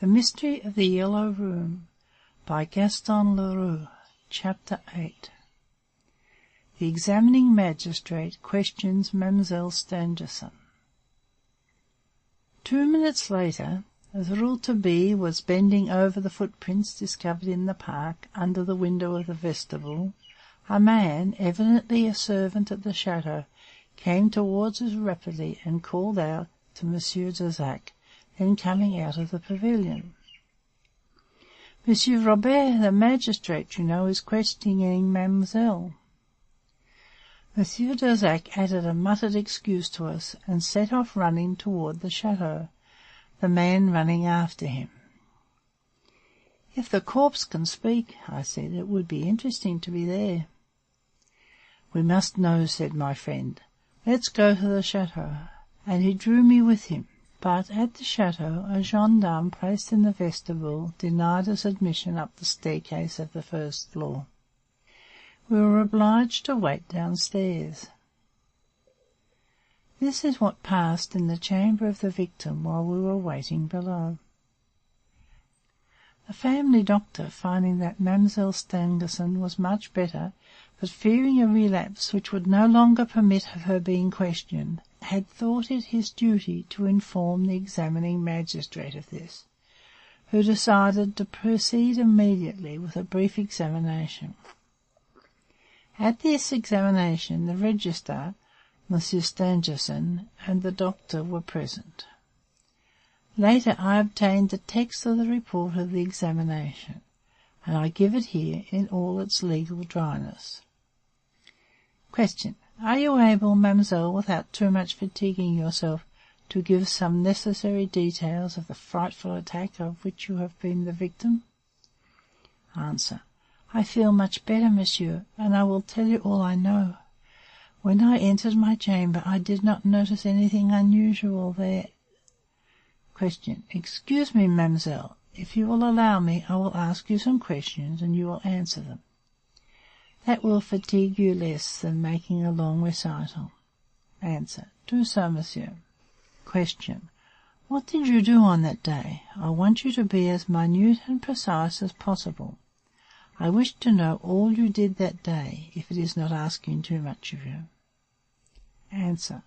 The Mystery of the Yellow Room by Gaston Leroux. Chapter 8. The examining magistrate questions Mademoiselle Stangerson. 2 minutes later, as Rouletabille was bending over the footprints discovered in the park under the window of the vestibule, a man, evidently a servant at the chateau, came towards us rapidly and called out to Monsieur Darzac, then coming out of the pavilion. Monsieur Robert, the magistrate, you know, is questioning mademoiselle. Monsieur Darzac added a muttered excuse to us and set off running toward the chateau, the man running after him. If the corpse can speak, I said, it would be interesting to be there. We must know, said my friend. Let's go to the chateau. And he drew me with him. But at the chateau, a gendarme placed in the vestibule denied us admission up the staircase of the first floor. We were obliged to wait downstairs. This is what passed in the chamber of the victim while we were waiting below. The family doctor, finding that Mademoiselle Stangerson was much better, but fearing a relapse which would no longer permit of her being questioned, had thought it his duty to inform the examining magistrate of this, who decided to proceed immediately with a brief examination. At this examination the registrar, Monsieur Stangerson, and the doctor were present. Later I obtained the text of the report of the examination, and I give it here in all its legal dryness. Question. Are you able, mademoiselle, without too much fatiguing yourself, to give some necessary details of the frightful attack of which you have been the victim? Answer. I feel much better, monsieur, and I will tell you all I know. When I entered my chamber, I did not notice anything unusual there. Question. Excuse me, mademoiselle. If you will allow me, I will ask you some questions, and you will answer them. That will fatigue you less than making a long recital. Answer. Do so, monsieur. Question. What did you do on that day? I want you to be as minute and precise as possible. I wish to know all you did that day, if it is not asking too much of you. Answer.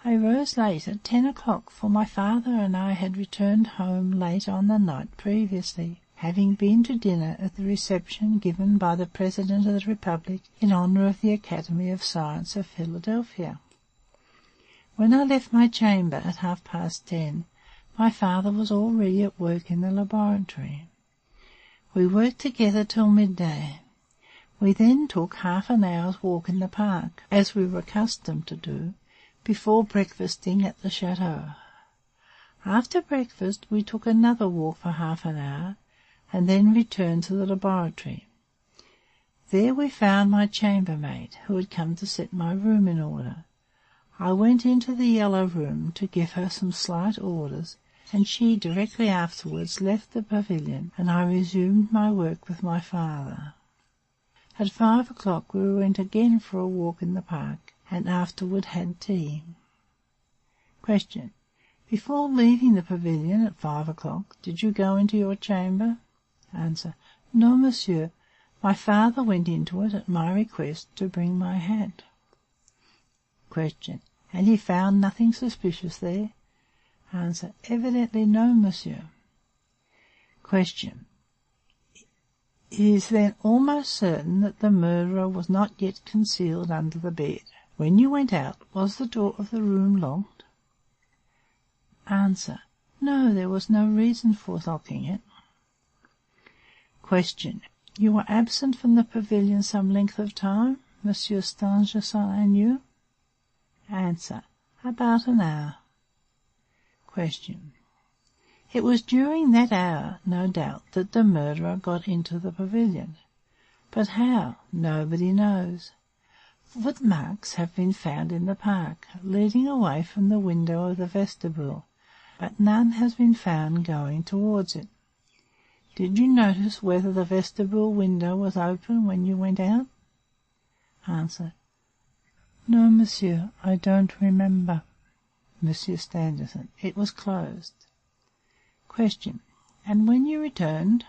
I rose late at 10 o'clock, for my father and I had returned home late on the night previously, having been to dinner at the reception given by the President of the Republic in honor of the Academy of Science of Philadelphia. When I left my chamber at 10:30, my father was already at work in the laboratory. We worked together till midday. We then took half an hour's walk in the park, as we were accustomed to do, before breakfasting at the chateau. After breakfast we took another walk for half an hour, and then returned to the laboratory. There we found my chambermaid, who had come to set my room in order. I went into the Yellow Room to give her some slight orders, and she directly afterwards left the pavilion, and I resumed my work with my father. At 5 o'clock we went again for a walk in the park, and afterward had tea. Question. Before leaving the pavilion at 5 o'clock, did you go into your chamber? Answer. No, monsieur. My father went into it at my request to bring my hat. Question. And he found nothing suspicious there? Answer. Evidently no, monsieur. Question. It is then almost certain that the murderer was not yet concealed under the bed. When you went out, was the door of the room locked? Answer. No, there was no reason for locking it. Question. You were absent from the pavilion some length of time, Monsieur Stangerson and you? Answer. About an hour. Question. It was during that hour, no doubt, that the murderer got into the pavilion. But how? Nobody knows. Footmarks have been found in the park, leading away from the window of the vestibule, but none has been found going towards it. Did you notice whether the vestibule window was open when you went out? Answer. No, monsieur, I don't remember. Monsieur Stangerson. It was closed. Question. And when you returned?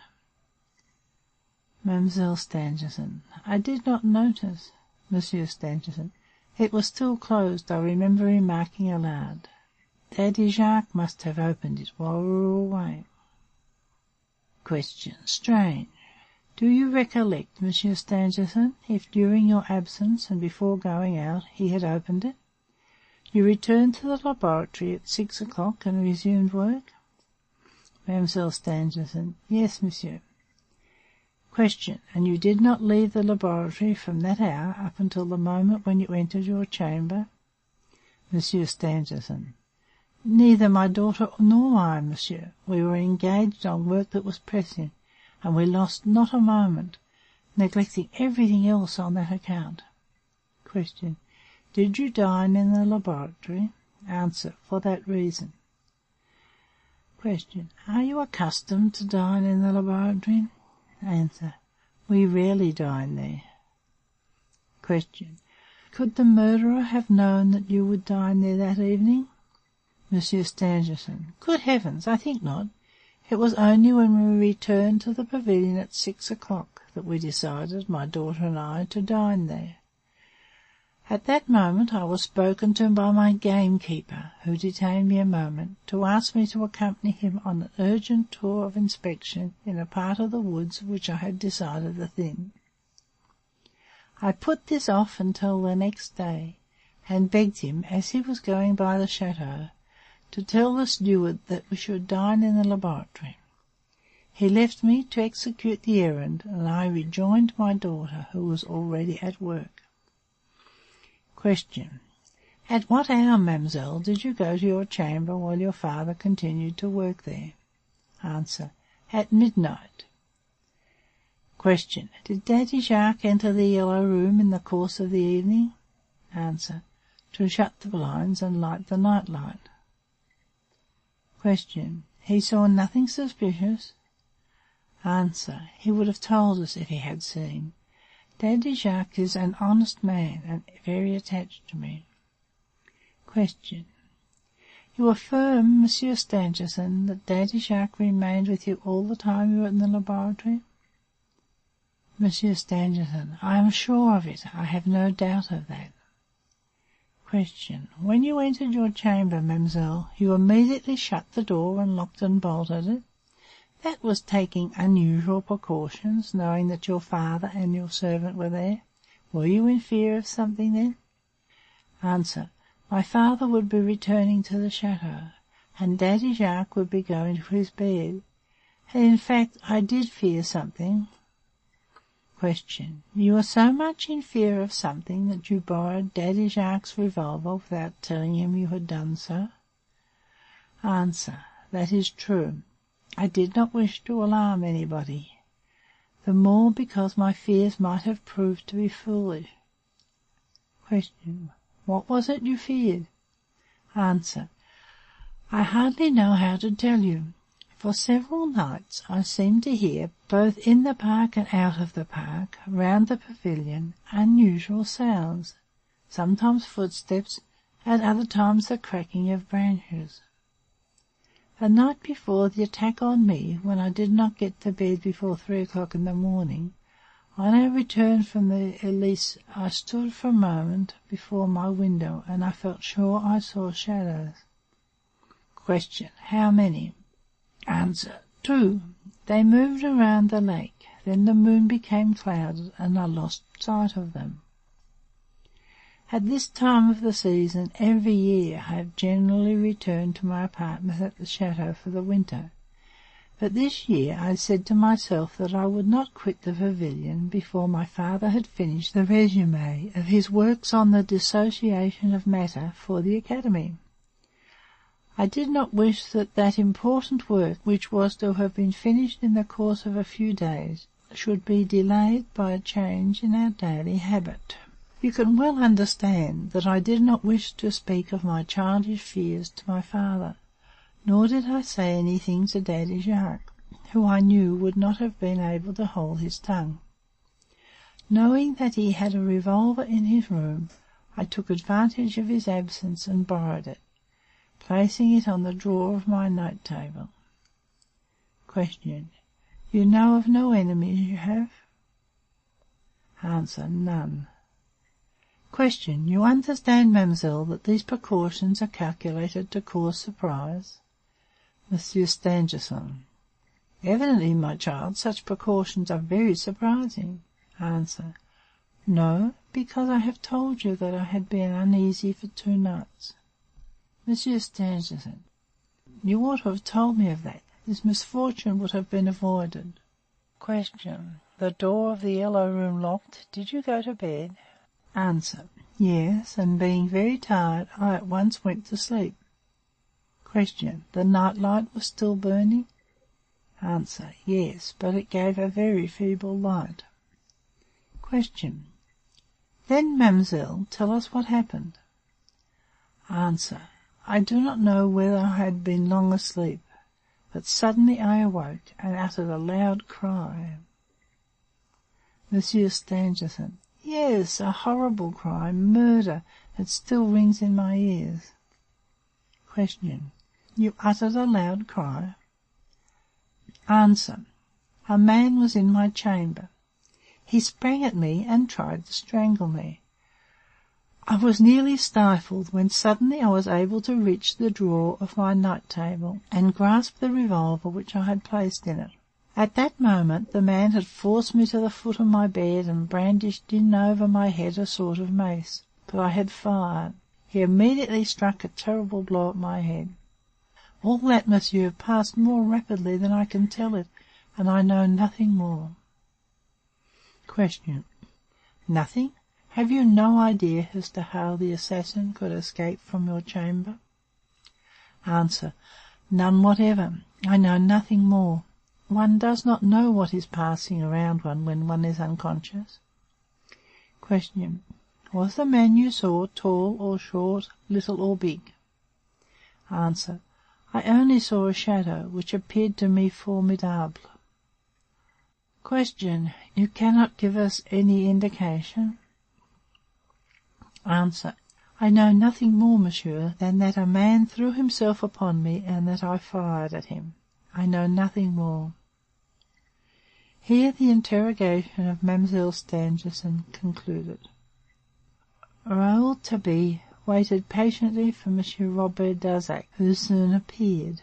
Mademoiselle Stangerson. I did not notice. Monsieur Stangerson. It was still closed. I remember remarking aloud, Daddy Jacques must have opened it while we were away. Question. Strange. Do you recollect, Monsieur Stangerson, if during your absence and before going out he had opened it? You returned to the laboratory at 6 o'clock and resumed work? Mademoiselle Stangerson. Yes, monsieur. Question. And you did not leave the laboratory from that hour up until the moment when you entered your chamber? Monsieur Stangerson. Neither my daughter nor I, monsieur. We were engaged on work that was pressing, and we lost not a moment, neglecting everything else on that account. Question. Did you dine in the laboratory? Answer. For that reason. Question. Are you accustomed to dine in the laboratory? Answer. We rarely dine there. Question. Could the murderer have known that you would dine there that evening? Monsieur Stangerson. Good heavens, I think not. It was only when we returned to the pavilion at 6 o'clock that we decided, my daughter and I, to dine there. At that moment I was spoken to by my gamekeeper, who detained me a moment to ask me to accompany him on an urgent tour of inspection in a part of the woods which I had decided to thin. I put this off until the next day, and begged him, as he was going by the chateau, to tell the steward that we should dine in the laboratory. He left me to execute the errand, and I rejoined my daughter, who was already at work. Question. At what hour, mademoiselle, did you go to your chamber while your father continued to work there? Answer. At midnight. Question. Did Daddy Jacques enter the Yellow Room in the course of the evening? Answer. To shut the blinds and light the night light. Question. He saw nothing suspicious? Answer. He would have told us if he had seen. Daddy Jacques is an honest man and very attached to me. Question. You affirm, Monsieur Stangerson, that Daddy Jacques remained with you all the time you were in the laboratory? Monsieur Stangerson. I am sure of it. I have no doubt of that. Question. When you entered your chamber, mademoiselle, you immediately shut the door and locked and bolted it? That was taking unusual precautions, knowing that your father and your servant were there. Were you in fear of something then? Answer. My father would be returning to the chateau, and Daddy Jacques would be going to his bed, and in fact I did fear something. Question. You were so much in fear of something that you borrowed Daddy Jacques' revolver without telling him you had done so? Answer. That is true. I did not wish to alarm anybody, the more because my fears might have proved to be foolish. Question. What was it you feared? Answer. I hardly know how to tell you. For several nights I seemed to hear, both in the park and out of the park, round the pavilion, unusual sounds, sometimes footsteps, at other times the cracking of branches. The night before the attack on me, when I did not get to bed before 3 o'clock in the morning, on our return from the Elysee, I stood for a moment before my window, and I felt sure I saw shadows. Question. How many? Answer. 2. They moved around the lake. Then the moon became clouded, and I lost sight of them. At this time of the season, every year, I have generally returned to my apartment at the chateau for the winter. But this year I said to myself that I would not quit the pavilion before my father had finished the résumé of his works on the dissociation of matter for the Academy. I did not wish that important work, which was to have been finished in the course of a few days, should be delayed by a change in our daily habit. You can well understand that I did not wish to speak of my childish fears to my father, nor did I say anything to Daddy Jacques, who I knew would not have been able to hold his tongue. Knowing that he had a revolver in his room, I took advantage of his absence and borrowed it, placing it on the drawer of my note-table. Question. You know of no enemies, you have? Answer. None. Question. You understand, mademoiselle, that these precautions are calculated to cause surprise? Monsieur Stangerson. Evidently, my child, such precautions are very surprising. Answer. No, because I have told you that I had been uneasy for 2 nights. Monsieur Stangerson. You ought to have told me of that. This misfortune would have been avoided. Question. The door of the Yellow Room locked, did you go to bed? Answer. Yes, and being very tired, I at once went to sleep. Question. The night light was still burning? Answer. Yes, but it gave a very feeble light. Question. Then, mademoiselle, tell us what happened. Answer. I do not know whether I had been long asleep, but suddenly I awoke and uttered a loud cry. Monsieur Stangerson. Yes, a horrible cry, murder. It still rings in my ears. Question. You uttered a loud cry? Answer. A man was in my chamber. He sprang at me and tried to strangle me. I was nearly stifled when suddenly I was able to reach the drawer of my night-table and grasp the revolver which I had placed in it. At that moment the man had forced me to the foot of my bed and brandished in over my head a sort of mace, but I had fired. He immediately struck a terrible blow at my head. All that, monsieur, passed more rapidly than I can tell it, and I know nothing more. Question. Nothing? Have you no idea as to how the assassin could escape from your chamber? Answer. None whatever. I know nothing more. One does not know what is passing around one when one is unconscious. Question. Was the man you saw tall or short, little or big? Answer. I only saw a shadow, which appeared to me formidable. Question. You cannot give us any indication? Answer. I know nothing more, monsieur, than that a man threw himself upon me and that I fired at him. I know nothing more. Here the interrogation of Mademoiselle Stangerson concluded. Rouletabille waited patiently for Monsieur Robert Darzac, who soon appeared.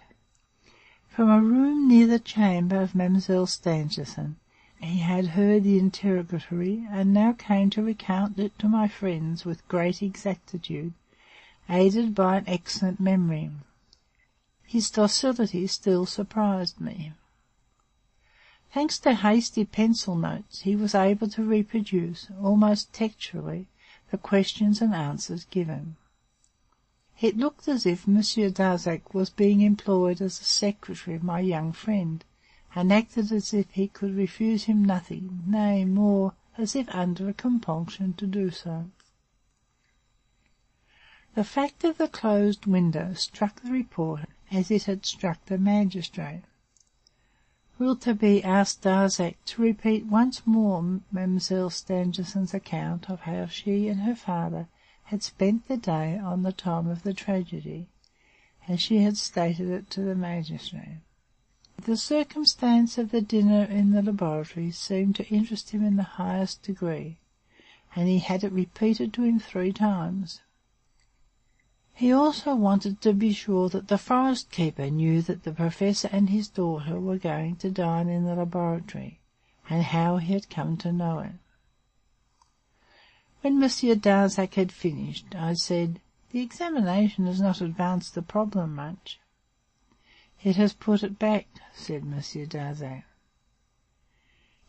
From a room near the chamber of Mademoiselle Stangerson, he had heard the interrogatory and now came to recount it to my friends with great exactitude, aided by an excellent memory. His docility still surprised me. Thanks to hasty pencil notes, he was able to reproduce, almost textually, the questions and answers given. It looked as if Monsieur Darzac was being employed as a secretary of my young friend, and acted as if he could refuse him nothing, nay, more, as if under a compulsion to do so. The fact of the closed window struck the reporter as it had struck the magistrate. Rouletabille asked Darzac to repeat once more Mademoiselle Stangerson's account of how she and her father had spent the day on the time of the tragedy, as she had stated it to the magistrate. The circumstance of the dinner in the laboratory seemed to interest him in the highest degree, and he had it repeated to him 3 times. He also wanted to be sure that the forest-keeper knew that the professor and his daughter were going to dine in the laboratory, and how he had come to know it. When Monsieur Darzac had finished, I said, "The examination has not advanced the problem much." "It has put it back," said Monsieur Darzac.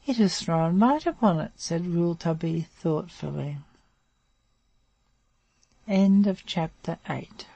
"It has thrown light upon it," said Rouletabille thoughtfully. End of chapter 8.